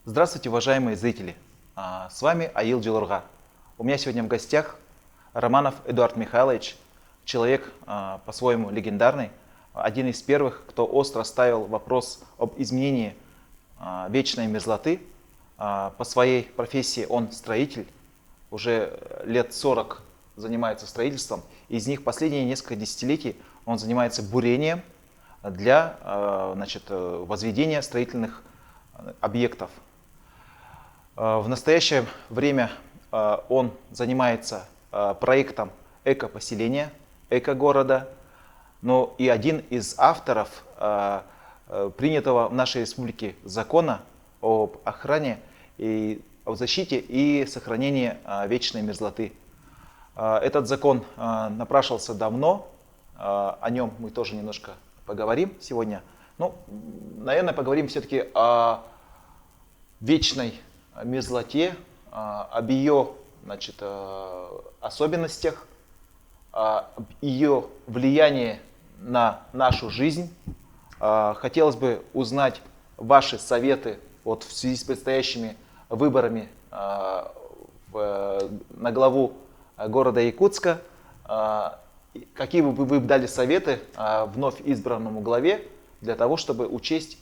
Здравствуйте, уважаемые зрители! С вами Аил Джилурга. У меня сегодня в гостях Романов Эдуард Михайлович, человек по-своему легендарный, один из первых, кто остро ставил вопрос об изменении вечной мерзлоты. По своей профессии он строитель, уже лет 40 занимается строительством. Из них последние несколько десятилетий он занимается бурением для возведения строительных объектов. В настоящее время он занимается проектом эко-поселения, эко-города, но и один из авторов принятого в нашей республике закона об охране и о защите и сохранении вечной мерзлоты. Этот закон напрашивался давно, о нем мы тоже немножко поговорим сегодня. Ну, наверное, поговорим все-таки о вечной мерзлоте, об ее особенностях, об ее влиянии на нашу жизнь. Хотелось бы узнать ваши советы в связи с предстоящими выборами на главу города Якутска. Какие бы вы дали советы вновь избранному главе для того, чтобы учесть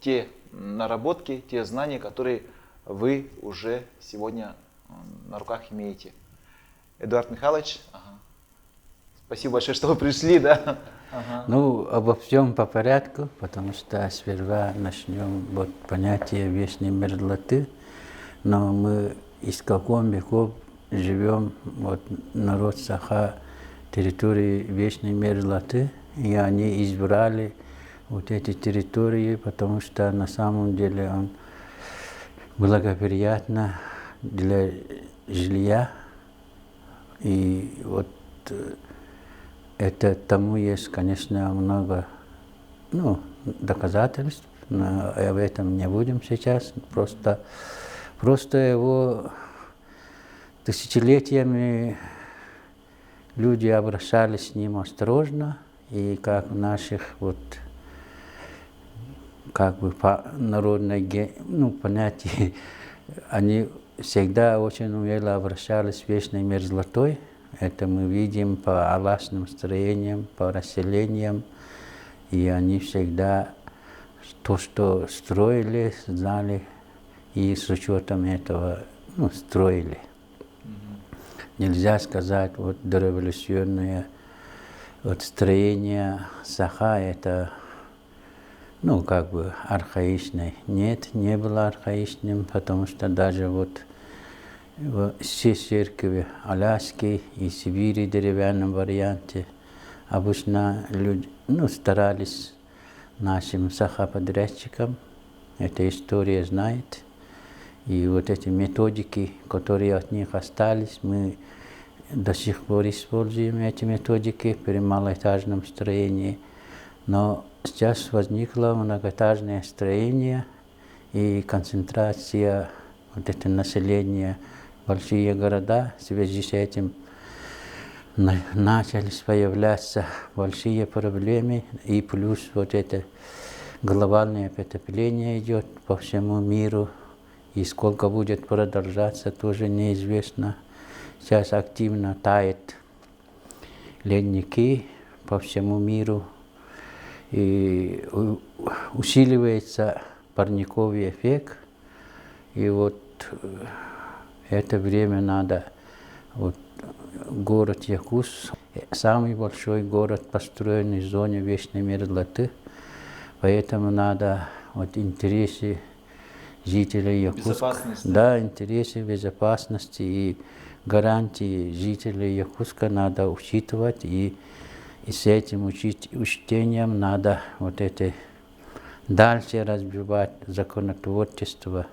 те наработки, те знания, которые вы уже сегодня на руках имеете? Эдуард Михайлович, спасибо большое, что вы пришли. Да? Ну, обо всем по порядку, потому что сперва начнем понятие вечной мерзлоты. Но мы испокон веков живем, народ Саха, территории вечной мерзлоты, и они избрали эти территории, потому что на самом деле он благоприятно для жилья. И это тому есть, конечно, много доказательств, но об этом не будем сейчас. Просто его тысячелетиями люди обращались с ним осторожно, и как в наших народной понятии, они всегда очень умело обращались с вечной мерзлотой. Это мы видим по аллашным строениям, по расселениям, и они всегда то, что строили, знали, и с учетом этого строили. Нельзя сказать, дореволюционное строение Саха это архаичное. Нет, не было архаичным, потому что даже все церкви Аляски и Сибири в деревянном варианте обычно люди старались нашим Саха-подрядчикам, эта история знает. И эти методики, которые от них остались, мы до сих пор используем эти методики при малоэтажном строении. Но сейчас возникло многоэтажное строение и концентрация населения, большие города. В связи с этим начались появляться большие проблемы, и плюс это глобальное потепление идет по всему миру. И сколько будет продолжаться, тоже неизвестно. Сейчас активно тают ледники по всему миру. И усиливается парниковый эффект. И это время надо, город Якутск, самый большой город, построенный в зоне вечной мерзлоты. Поэтому надо интересы жителей Якутска, интересы безопасности и гарантии жителей Якутска надо учитывать, и с этим учтением надо дальше развивать законотворчество,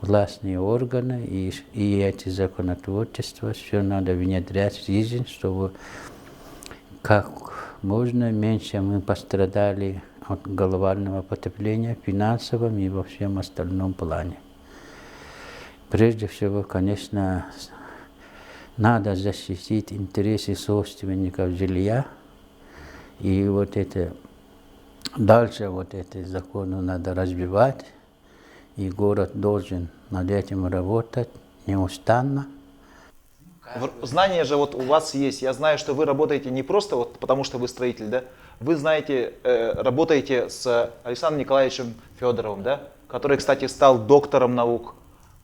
властные органы, и эти законотворчества все надо внедрять в жизнь, чтобы как можно меньше мы пострадали от глобального потепления в финансовом и во всем остальном плане. Прежде всего, конечно, надо защитить интересы собственников жилья, и дальше эти законы надо развивать, и город должен над этим работать неустанно. Знания же вот у вас есть. Я знаю, что вы работаете не просто вот потому, что вы строитель, да? Вы знаете, работаете с Александром Николаевичем Федоровым, да? Который, кстати, стал доктором наук.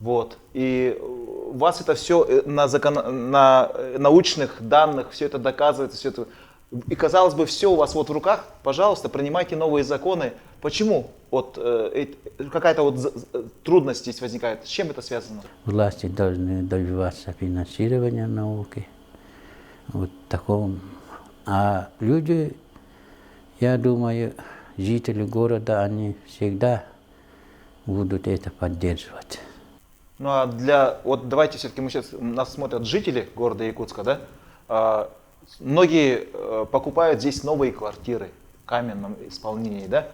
Вот. И у вас это все на научных данных, все это доказывается, все это. И казалось бы, все у вас вот в руках, пожалуйста, принимайте новые законы. Почему вот какая-то вот трудность здесь возникает? С чем это связано? Власти должны добиваться финансирования науки. Вот таком. А люди, я думаю, жители города, они всегда будут это поддерживать. Ну а вот давайте все-таки нас смотрят жители города Якутска, да? Многие покупают здесь новые квартиры в каменном исполнении, да?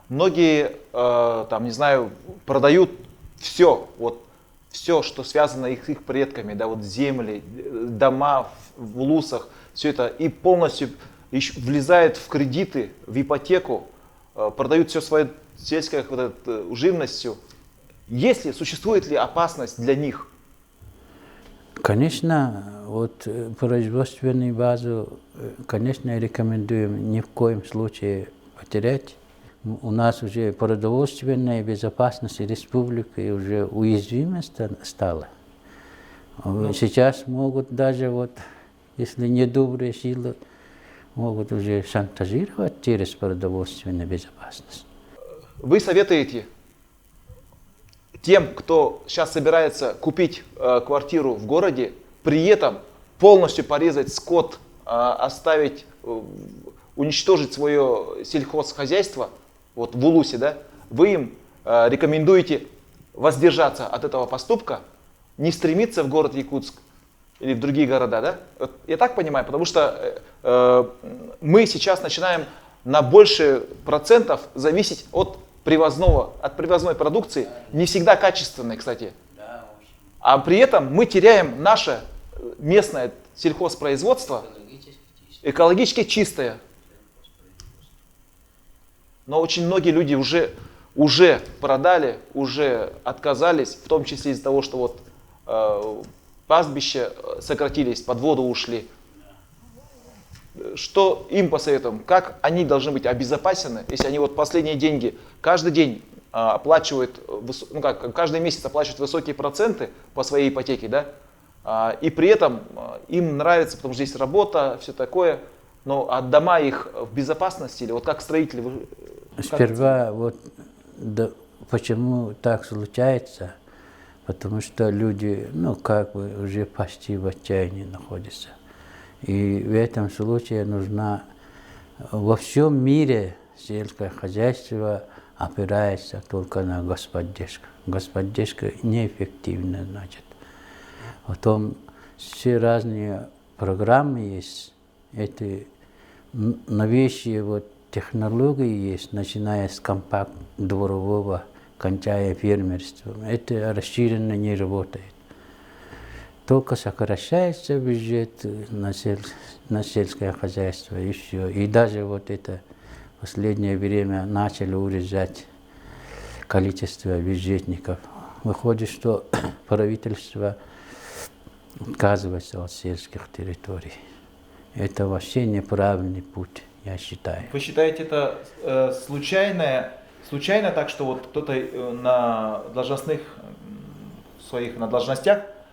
Многие, там, не знаю, продают все, вот все, что связано с их предками, да, вот земли, дома в лусах, все это, и полностью влезают в кредиты, в ипотеку, продают все свое сельское живностью. Существует ли опасность для них? Конечно, вот производственную базу, конечно, рекомендуем ни в коем случае потерять. У нас уже продовольственная безопасность республики уже уязвима стала. Сейчас могут даже, вот, если недобрые силы, могут уже шантажировать через продовольственную безопасность. Вы советуете тем, кто сейчас собирается купить квартиру в городе, при этом полностью порезать скот, уничтожить свое сельхозхозяйство, вот в Улусе, да, вы им рекомендуете воздержаться от этого поступка, не стремиться в город Якутск или в другие города, да? Вот я так понимаю, потому что мы сейчас начинаем на больше процентов зависеть от привозной продукции, не всегда качественной, кстати. А при этом мы теряем наше местное сельхозпроизводство, экологически чистое. Но очень многие люди уже продали, уже отказались, в том числе из-за того, что вот пастбища сократились, под воду ушли. Что им посоветуем? Как они должны быть обезопасены, если они вот последние деньги каждый день оплачивают, каждый месяц оплачивают высокие проценты по своей ипотеке, да? И при этом им нравится, потому что здесь работа, все такое, но а дома их в безопасности или вот как строители? Сперва вот почему так случается? Потому что люди, уже почти в отчаянии находятся. И в этом случае нужна во всем мире сельское хозяйство опирается только на господдержку. Господдержка неэффективна, значит. Потом все разные программы есть, эти новейшие вот технологии есть, начиная с компакт-дворового, кончая фермерством. Это расширенно не работает. Только сокращается бюджет на сельское хозяйство и все. И даже вот это в последнее время начали урезать количество бюджетников. Выходит, что правительство отказывается от сельских территорий. Это вообще неправильный путь, я считаю. Вы считаете это случайно так, что вот кто-то на должностях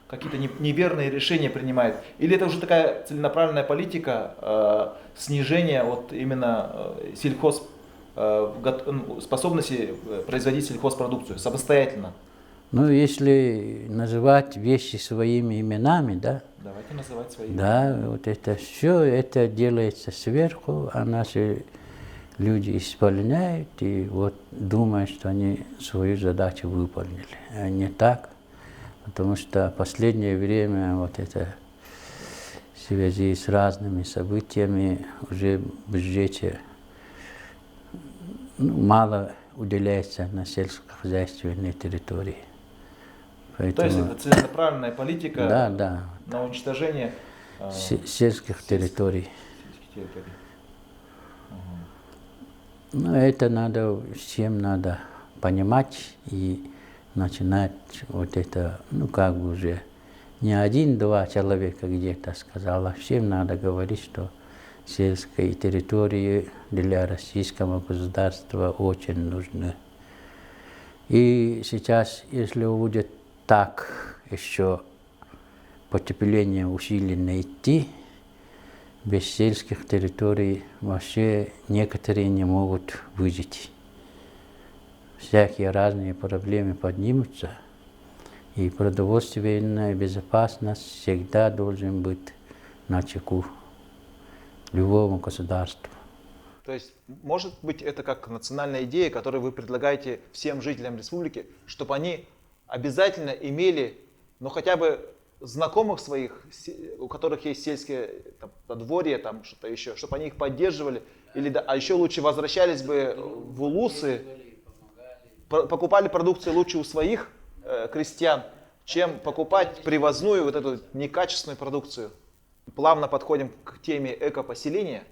какие-то неверные решения принимает? Или это уже такая целенаправленная политика снижения вот именно способности производить сельхозпродукцию самостоятельно? Ну, если называть вещи своими именами, да? Давайте называть своими. Да, вот это все, это делается сверху, а наши люди исполняют и вот думают, что они свою задачу выполнили. А не так, потому что в последнее время вот это в связи с разными событиями уже в бюджете мало уделяется на сельскохозяйственной территории. Поэтому, то есть это целенаправленная политика на уничтожение сельских территорий. Но это всем надо понимать и начинать вот это, ну как бы уже не один-два человека где-то сказал, а всем надо говорить, что сельские территории для российского государства очень нужны. И сейчас, если будет так еще потепление усиленно идти, без сельских территорий вообще некоторые не могут выжить. Всякие разные проблемы поднимутся, и продовольственная безопасность всегда должен быть на чеку любому государству. То есть, может быть, это как национальная идея, которую вы предлагаете всем жителям республики, чтобы они обязательно имели, ну, хотя бы знакомых своих, у которых есть сельское там, подворье, там что-то еще, чтобы они их поддерживали, или, да, а еще лучше возвращались бы в улусы, покупали продукцию лучше у своих крестьян, чем покупать привозную вот эту некачественную продукцию. Плавно подходим к теме экопоселения.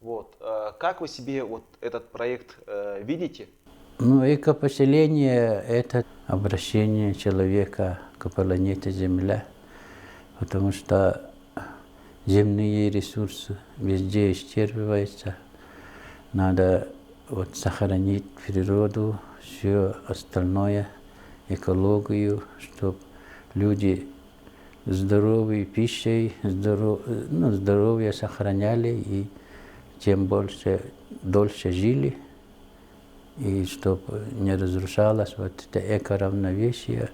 Вот. Как вы себе вот этот проект видите? Ну, экопоселение – это обращение человека к планете Земля, потому что земные ресурсы везде исчерпываются. Надо вот сохранить природу, все остальное, экологию, чтобы люди здоровой пищей, здоровье сохраняли и тем дольше жили, и чтобы не разрушалось вот это эко-равновесие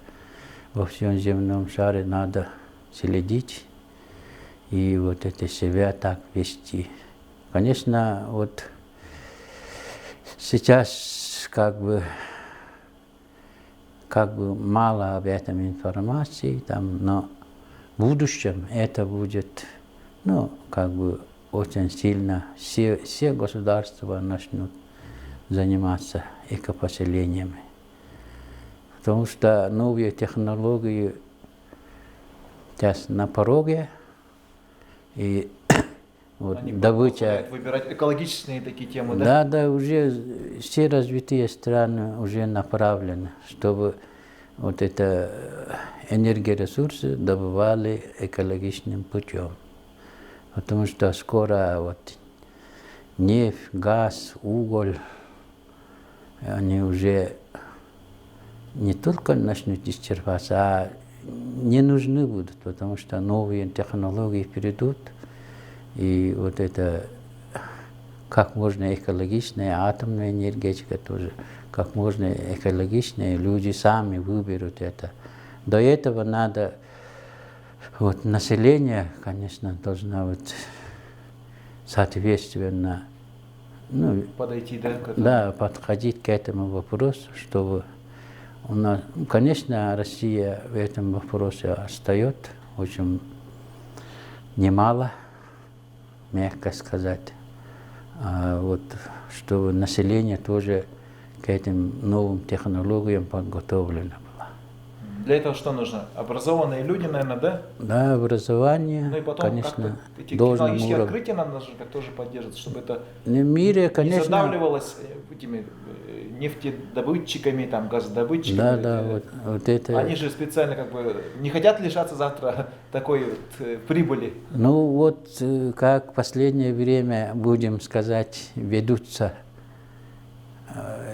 во всем земном шаре, надо следить и вот это себя так вести. Конечно, вот сейчас как бы мало об этом информации, там, но в будущем это будет, ну, как бы очень сильно все государства начнут заниматься экопоселениями. Потому что новые технологии сейчас на пороге, и вот они добыча... выбирать экологические такие темы, да? Да, уже все развитые страны уже направлены, чтобы вот это энергоресурсы добывали экологичным путем. Потому что скоро вот нефть, газ, уголь, они уже не только начнут исчерпаться, а не нужны будут, потому что новые технологии придут, и вот это как можно экологичная атомная энергетика тоже, как можно экологичнее, люди сами выберут это. До этого надо, вот население, конечно, должно вот соответственно, ну, подойти, да, к этому? Да, подходить к этому вопросу, чтобы у нас, конечно, Россия в этом вопросе отстает очень немало, мягко сказать. А вот чтобы население тоже к этим новым технологиям подготовлено было. Для этого что нужно? Образованные люди, наверное, да? Да, образование, ну и потом конечно, эти должным технологические уровнем. открытия нам нужно как тоже поддерживать, чтобы это В мире, конечно, не задавливалось этими нефтедобытчиками, там, газодобытчиками. Да, вот это. Они же специально как бы не хотят лишаться завтра такой вот прибыли. Ну вот, как в последнее время, будем сказать, ведутся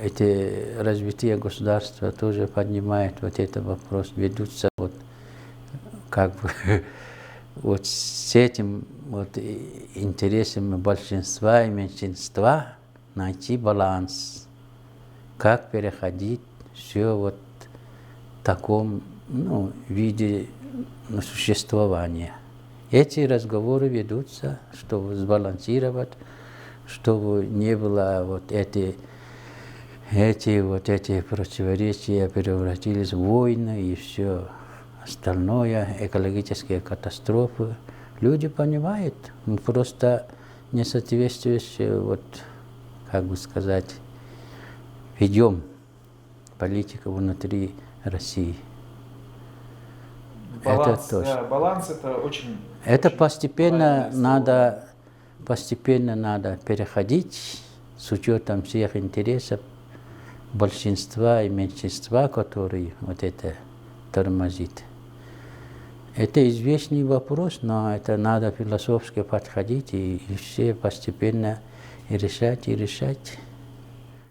эти развитые государства, тоже поднимают вот этот вопрос, ведутся вот как бы вот с этим вот интересами большинства и меньшинства найти баланс, как переходить все вот в таком, ну, виде существования. Эти разговоры ведутся, чтобы сбалансировать, чтобы не было вот эти противоречия превратились в войны и все остальное, экологические катастрофы. Люди понимают, мы просто несоответствующие, вот, как бы сказать, ведем политику внутри России. Баланс, это да, баланс это очень... Это очень постепенно надо переходить с учетом всех интересов большинства и меньшинства, которые вот это тормозит. Это известный вопрос, но это надо философски подходить и все постепенно и решать.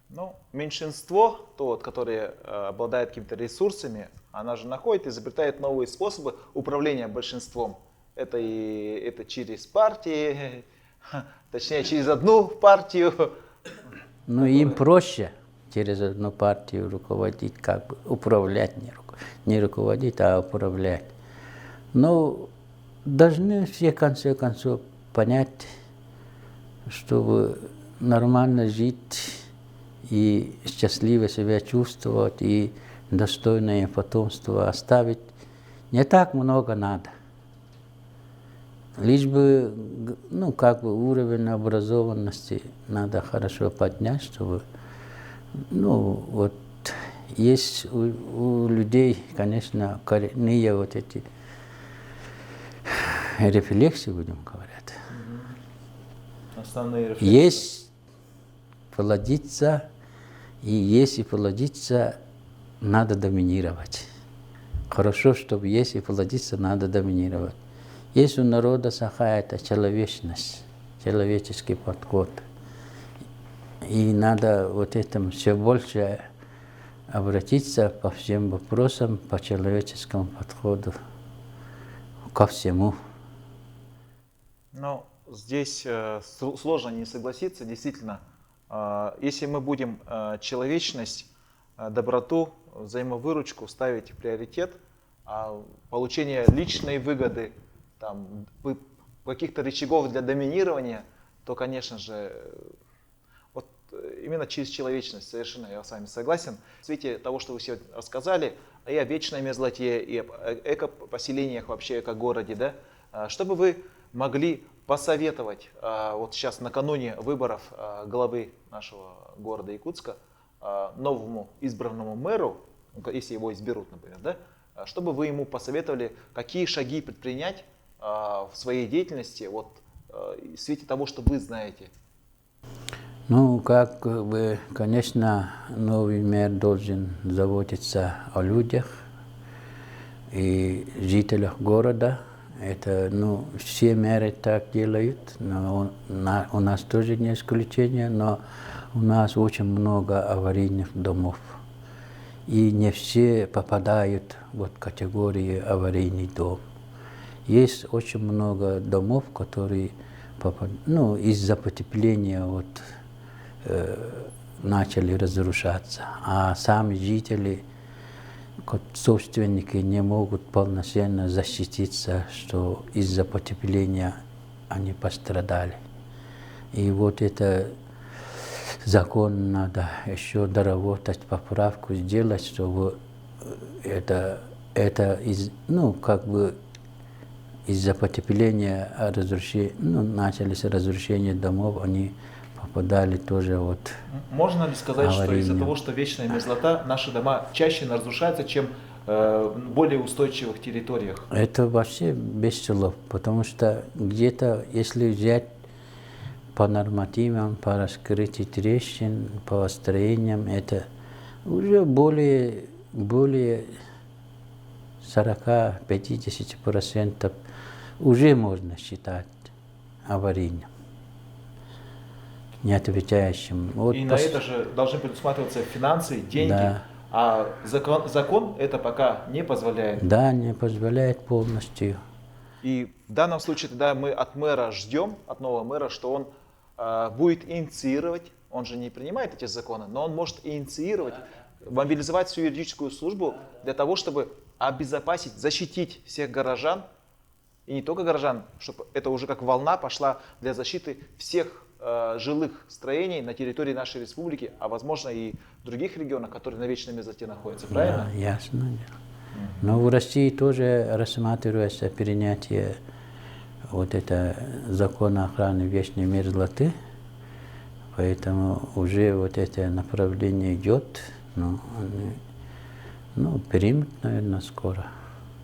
Ну, меньшинство, то, вот, которое обладает какими-то ресурсами, она же находит, изобретает новые способы управления большинством. Это через партии, точнее через одну партию. Но им проще через одну партию руководить, как бы управлять, не руководить, а управлять. Но должны все, в конце концов, понять, чтобы нормально жить и счастливо себя чувствовать, и достойное потомство оставить, не так много надо. Лишь бы, ну, как бы уровень образованности надо хорошо поднять, чтобы, ну, вот, есть у людей, конечно, коренные вот эти рефлексы, будем говорить. Основные рефлексы. Есть плодиться, и если плодиться, надо доминировать. Хорошо, чтобы если плодиться, надо доминировать. Есть у народа какая-то человечность, человеческий подход. И надо вот этому все больше обратиться по всем вопросам, по человеческому подходу ко всему. Но здесь сложно не согласиться, действительно. Если мы будем человечность, доброту, взаимовыручку ставить в приоритет, а получение личной выгоды, там, каких-то рычагов для доминирования, то, конечно же, вот именно через человечность, совершенно я с вами согласен. В свете того, что вы сегодня рассказали, и о вечной мерзлоте, и об эко-поселениях, вообще эко-городе, да, что бы вы могли посоветовать вот сейчас накануне выборов главы нашего города Якутска новому избранному мэру, если его изберут, например, да, чтобы вы ему посоветовали, какие шаги предпринять в своей деятельности, вот, в свете того, что вы знаете? Ну, как бы, конечно, новый мэр должен заботиться о людях и жителях города. Это, ну, все мэры так делают, но у нас тоже не исключение, но у нас очень много аварийных домов. И не все попадают вот в категорию аварийный дом. Есть очень много домов, которые ну, из-за потепления вот, начали разрушаться, а сами жители, собственники не могут полноценно защититься, что из-за потепления они пострадали. И вот это закон надо еще доработать, поправку сделать, чтобы это ну, как бы из-за потепления начались разрушения домов, они попадали тоже вот. Можно ли сказать, аварийным. что из-за того, что вечная мерзлота, наши дома чаще разрушаются, чем в более устойчивых территориях? Это вообще без слов, потому что где-то, если взять по нормативам, по раскрытию трещин, по строениям, это уже более 40-50% уже можно считать аварийным, не отвечающим. Вот и на это же должны предусматриваться финансы, деньги, да. А закон это пока не позволяет. Да, не позволяет полностью. И в данном случае тогда мы от мэра ждем, от нового мэра, что он будет инициировать, он же не принимает эти законы, но он может инициировать, мобилизовать всю юридическую службу для того, чтобы обезопасить, защитить всех горожан, и не только горожан, чтобы это уже как волна пошла для защиты всех жилых строений на территории нашей республики, а возможно и других регионах, которые на вечной мерзлоте находятся, правильно? Да, ясно. Но в России тоже рассматривается принятие вот это закона охраны вечной мерзлоты, поэтому уже вот это направление идет, примут, наверное, скоро.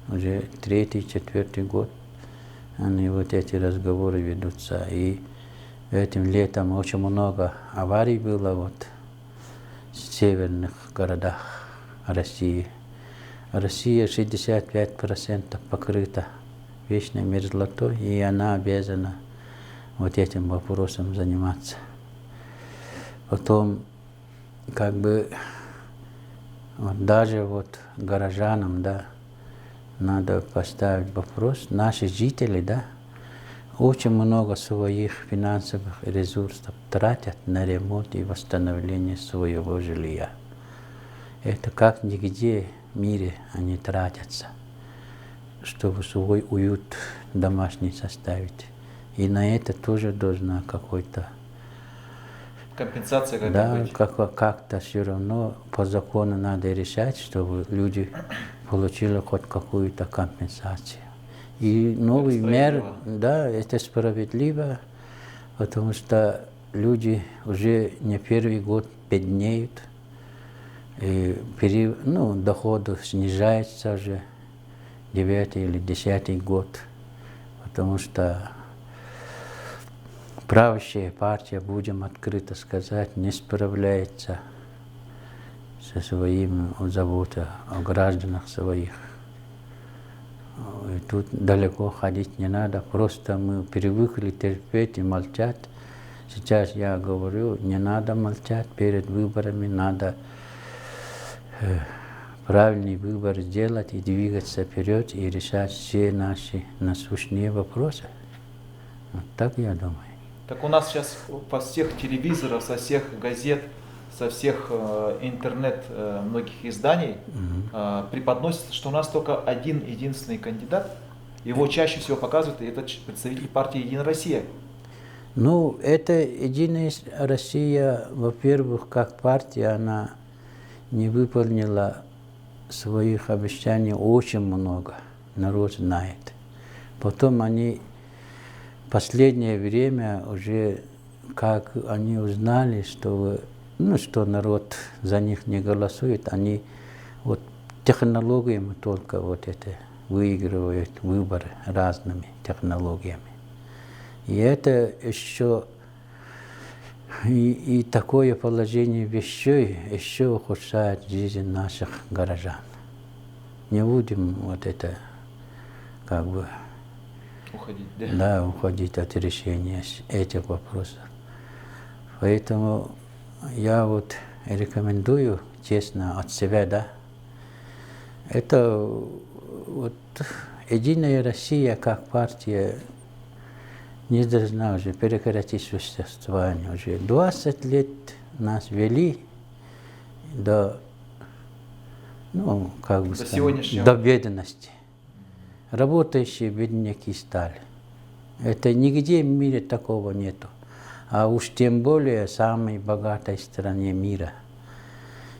Уже 3-4 год они вот эти разговоры ведутся. И этим летом очень много аварий было, вот. северных городах России. Россия 65% покрыта вечной мерзлотой, и она обязана вот этим вопросом заниматься. Потом, как бы, вот даже вот горожанам, да, надо поставить вопрос, наши жители, да, очень много своих финансовых ресурсов тратят на ремонт и восстановление своего жилья. Это как нигде в мире они тратятся, чтобы свой уют домашний составить. И на это тоже должна какой-то компенсация какая-то да, быть. как-то все равно по закону надо решать, чтобы люди получили хоть какую-то компенсацию. И новый мэр, да, это справедливо, потому что люди уже не первый год беднеют, и доходы снижаются уже 9-й или 10-й год, потому что правящая партия, будем открыто сказать, не справляется со своим заботой о гражданах своих. И тут далеко ходить не надо, просто мы привыкли терпеть и молчать. Сейчас я говорю, не надо молчать, перед выборами надо правильный выбор сделать и двигаться вперед и решать все наши насущные вопросы. Вот так я думаю. Так у нас сейчас по всех телевизоров, со всех газет, со всех интернет многих изданий преподносится, что у нас только один единственный кандидат. Его чаще всего показывают, и это представитель партии «Единая Россия». Ну, это «Единая Россия», во-первых, как партия, она не выполнила своих обещаний очень много, народ знает. Потом они в последнее время уже, как они узнали, что народ за них не голосует, они вот технологиями только вот это выигрывают выборы разными технологиями. И это еще и такое положение вещей еще ухудшает жизнь наших горожан. Не будем вот это как бы уходить, да? Да, уходить от решения этих вопросов. Поэтому я вот рекомендую, честно, от себя, да, это вот «Единая Россия» как партия не должна уже прекратить существование. Уже 20 лет нас вели до, до бедности. Работающие бедняки стали. Это нигде в мире такого нету. А уж тем более в самой богатой стране мира.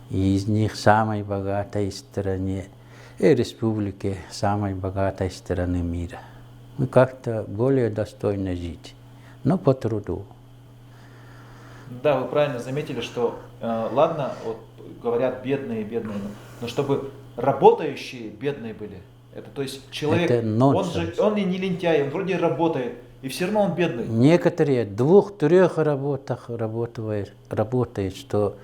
И из них самой богатой стране республики, самой богатой страны мира. Ну, как-то более достойно жить, но по труду. Да, вы правильно заметили, что, ладно, вот говорят бедные, но чтобы работающие бедные были. Это, то есть человек, он и не лентяй, он вроде работает, и все равно он бедный. Некоторые 2-3 работах работают, что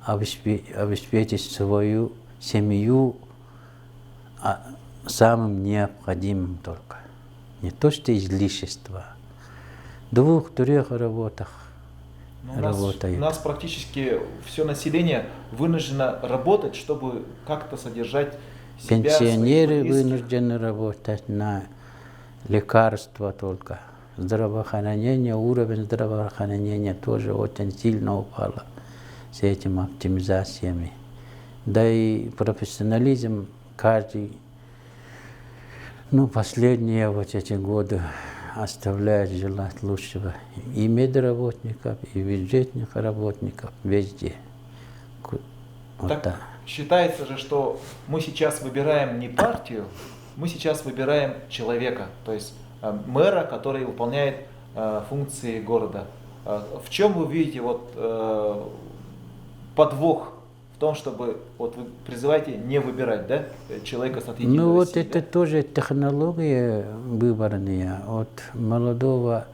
обеспечить свою семью самым необходимым только. Не то, что излишество. 2-3 работах работает. У нас практически все население вынуждено работать, чтобы как-то содержать себя. Пенсионеры вынуждены работать на лекарства только. Уровень здравоохранения тоже очень сильно упал с этими оптимизациями. Да и профессионализм каждый, последние вот эти годы оставляет желать лучшего. И медработников, и бюджетных работников, везде. Вот так. Считается же, что мы сейчас выбираем не партию, мы сейчас выбираем человека, то есть мэра, который выполняет функции города. В чем вы видите подвох в том, чтобы вы призываете не выбирать, да, человека с Единой России, это тоже технология выборная. От молодого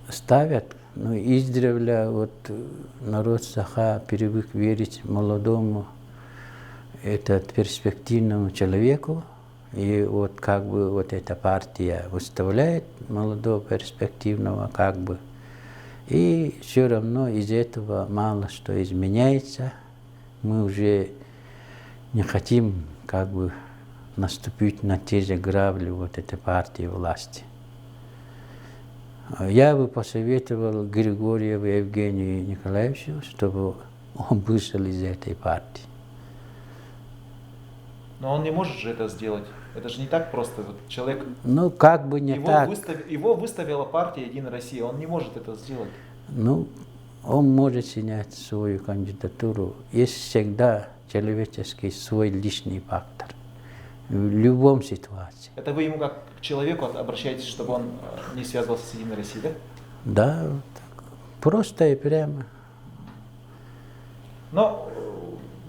ставят Ну, издревле вот народ Саха привык верить молодому, этот перспективному человеку. И вот как бы вот эта партия выставляет молодого перспективного как бы. И все равно из этого мало что изменяется. Мы уже не хотим как бы наступить на те же грабли вот этой партии власти. Я бы посоветовал Григорьеву Евгению Николаевичу, чтобы он вышел из этой партии. Но он не может же это сделать. Это же не так просто. Вот человек, Ну, как бы не его, так. его выставила партия «Единая Россия». Он не может это сделать. Ну, он может снять свою кандидатуру. Есть всегда человеческий свой личный фактор. В любом ситуации. Это вы ему как к человеку обращаетесь, чтобы он не связывался с «Единой Россией», да? Да, вот так. Просто и прямо. Но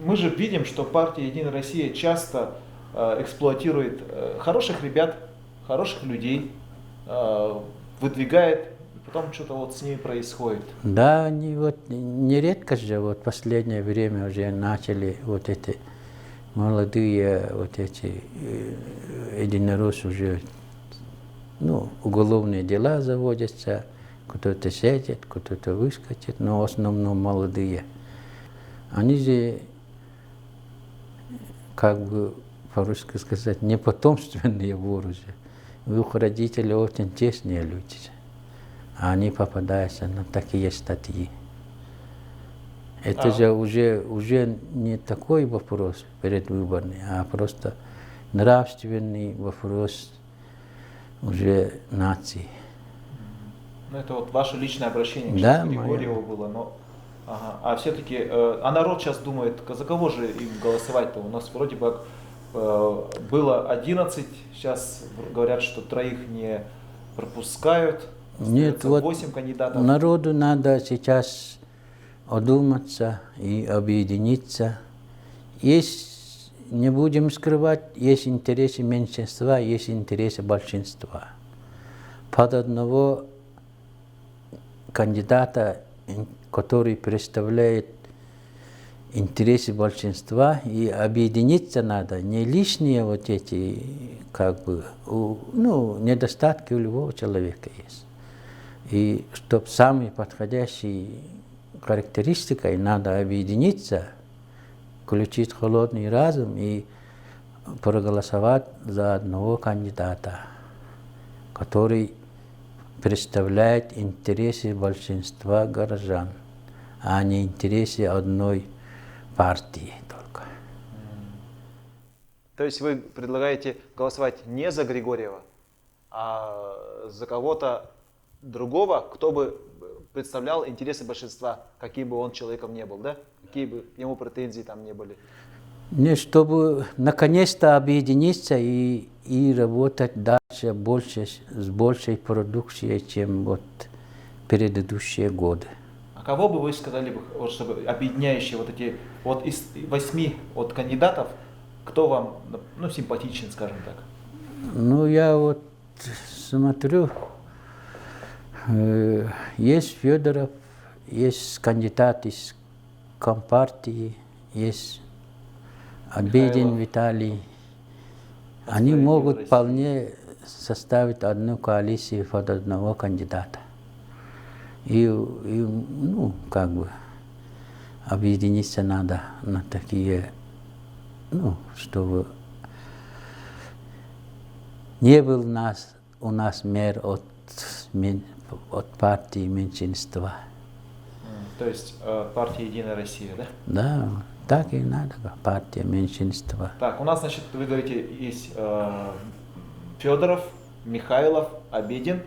мы же видим, что партия «Единая Россия» часто эксплуатирует хороших ребят, хороших людей, выдвигает, и потом что-то вот с ними происходит. Да, они вот нередко же вот в последнее время уже начали вот эти молодые вот эти единороссы уже, ну, уголовные дела заводятся, кто-то сядет, кто-то выскочит, но в основном молодые. Они же, как бы по-русски сказать, не потомственные воры же. Их родители очень честные люди. А они попадаются на такие статьи. Это же уже не такой вопрос предвыборный, а просто нравственный вопрос уже нации. Ну, это вот ваше личное обращение Да, к Григорьеву было, но... Ага. А все-таки, а народ сейчас думает, за кого же им голосовать-то? У нас вроде бы было 11, сейчас говорят, что 3 не пропускают. Нет, вот 8 кандидатов. народу надо сейчас одуматься и объединиться. Есть, не будем скрывать, есть интересы меньшинства, есть интересы большинства. Под одного кандидата, который представляет интересы большинства, и объединиться надо. Не лишние вот эти, как бы, ну, недостатки у любого человека есть. И чтобы самой подходящей характеристикой надо объединиться, включить холодный разум и проголосовать за одного кандидата, который представляет интересы большинства горожан, а не интересы одной партии только. То есть вы предлагаете голосовать не за Григорьева, а за кого-то другого, кто бы представлял интересы большинства, каким бы он человеком не был, да? Какие бы ему претензии там не были. Не, чтобы наконец-то объединиться и работать дальше больше, с большей продукцией, чем вот предыдущие годы. А кого бы вы сказали, вот, чтобы объединяющие вот эти, вот из 8 вот кандидатов, кто вам, ну, симпатичен, скажем так? Ну, я вот смотрю, есть Федоров, есть кандидат из Компартии, есть Обедин Виталий. Они могут вполне составить одну коалицию под одного кандидата. И ну, как бы, объединиться надо на такие, ну, чтобы не был у нас мер от партии меньшинства. То есть партия «Единая Россия», да? Да, так и надо, партия меньшинства. Так, у нас, значит, вы говорите, есть Федоров, Михайлов, Обедин.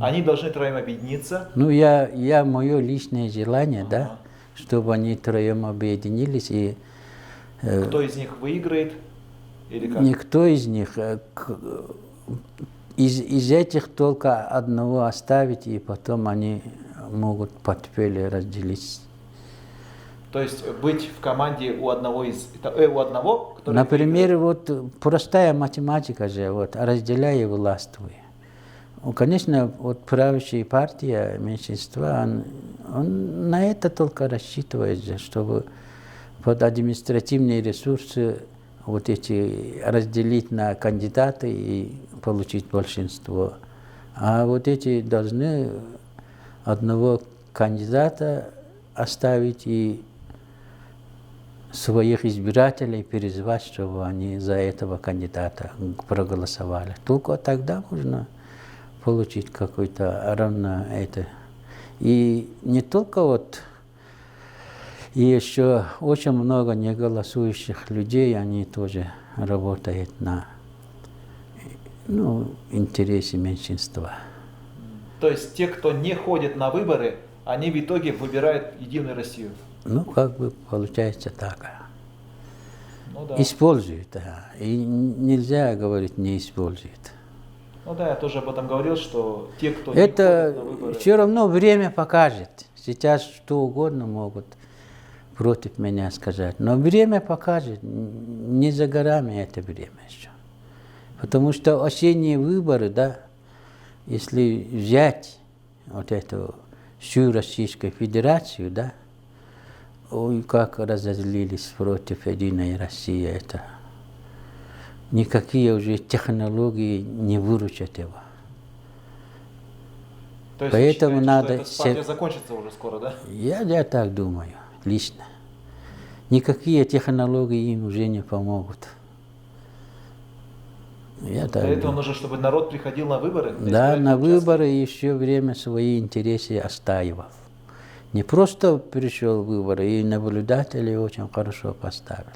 Они должны 3 объединиться. Ну, мое личное желание, да, чтобы они 3 объединились. И, кто из них выиграет? Или как? Никто из них. Из этих только одного оставить, и потом они могут портфели разделить. То есть быть в команде у одного, который... Например, выиграет. вот простая математика же, вот, разделяй и властвуй. Ну, конечно, вот правящая партия меньшинства, он на это только рассчитывает, же, чтобы под административные ресурсы вот эти разделить на кандидаты и получить большинство. А вот эти должны одного кандидата оставить и своих избирателей призвать, чтобы они за этого кандидата проголосовали. Только тогда можно получить какой-то равно это. И не только вот, и еще очень много неголосующих людей, они тоже работают на интересе меньшинства. То есть те, кто не ходит на выборы, они в итоге выбирают Единую Россию? Ну, как бы получается так. Ну да. Используют, да. И нельзя говорить не используют. Ну да, я тоже об этом говорил, что те, кто не Это ходит на выборы... все равно время покажет. Сейчас что угодно могут против меня сказать. Но время покажет. Не за горами это время еще. Потому что осенние выборы, да, если взять вот эту всю Российскую Федерацию, да, ой, как разозлились против Единой России. Это никакие уже технологии не выручат его. То есть Поэтому вы считаете, надо... что эта партия закончится уже скоро, да? Я так думаю, лично. Никакие технологии им уже не помогут. Я так Для этого думаю. нужно, чтобы народ приходил на выборы? Да, на выборы еще время свои интересы отстаивал. Не просто пришел в выборы, и наблюдателей очень хорошо поставил.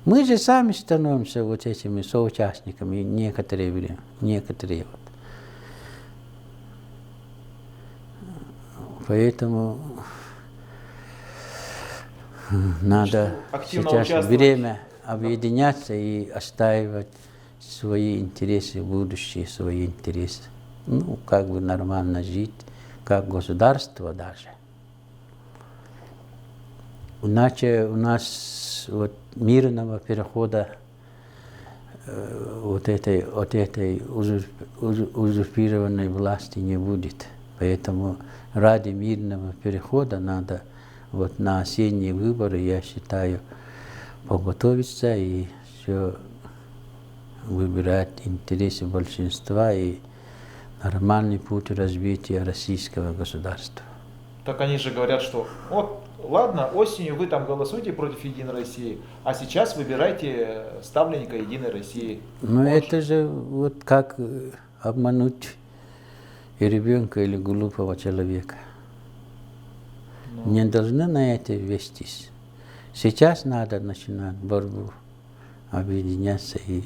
Мы же сами становимся вот этими соучастниками некоторое время, некоторые вот. Поэтому надо сейчас время объединяться и отстаивать свои интересы, будущие свои интересы. Ну, как бы нормально жить, как государство даже. Иначе у нас вот мирного перехода от этой узурпированной власти не будет. Поэтому ради мирного перехода надо вот на осенние выборы, я считаю, подготовиться и все выбирать интересы большинства и нормальный путь развития российского государства. Так они же говорят, что вот, ладно, осенью вы там голосуете против Единой России, а сейчас выбирайте ставленника Единой России. Ну это же вот как обмануть и ребенка или глупого человека. Не должны на это вестись. Сейчас надо начинать борьбу, объединяться и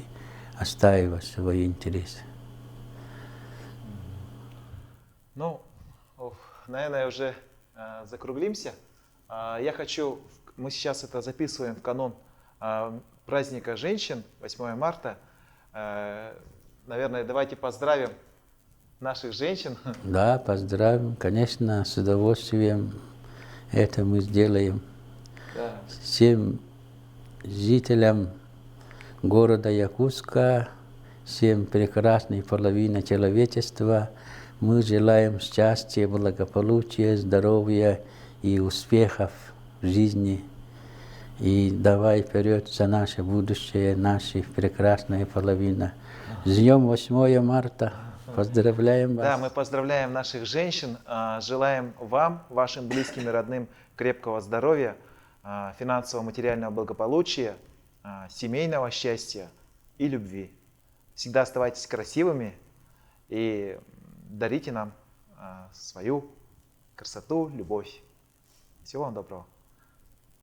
отстаивать свои интересы. Ну, наверное, уже закруглимся. Я хочу, мы сейчас это записываем в канун праздника женщин, 8 марта. Наверное, давайте поздравим наших женщин. Да, поздравим, конечно, с удовольствием это мы сделаем. Да. Всем жителям города Якутска, всем прекрасной половине человечества мы желаем счастья, благополучия, здоровья и успехов в жизни. И давай вперед за наше будущее, наша прекрасная половина. С днем 8 марта. Поздравляем вас. Да, мы поздравляем наших женщин, желаем вам, вашим близким и родным крепкого здоровья, финансового, материального благополучия, семейного счастья и любви. Всегда оставайтесь красивыми и дарите нам свою красоту, любовь. Всего вам доброго.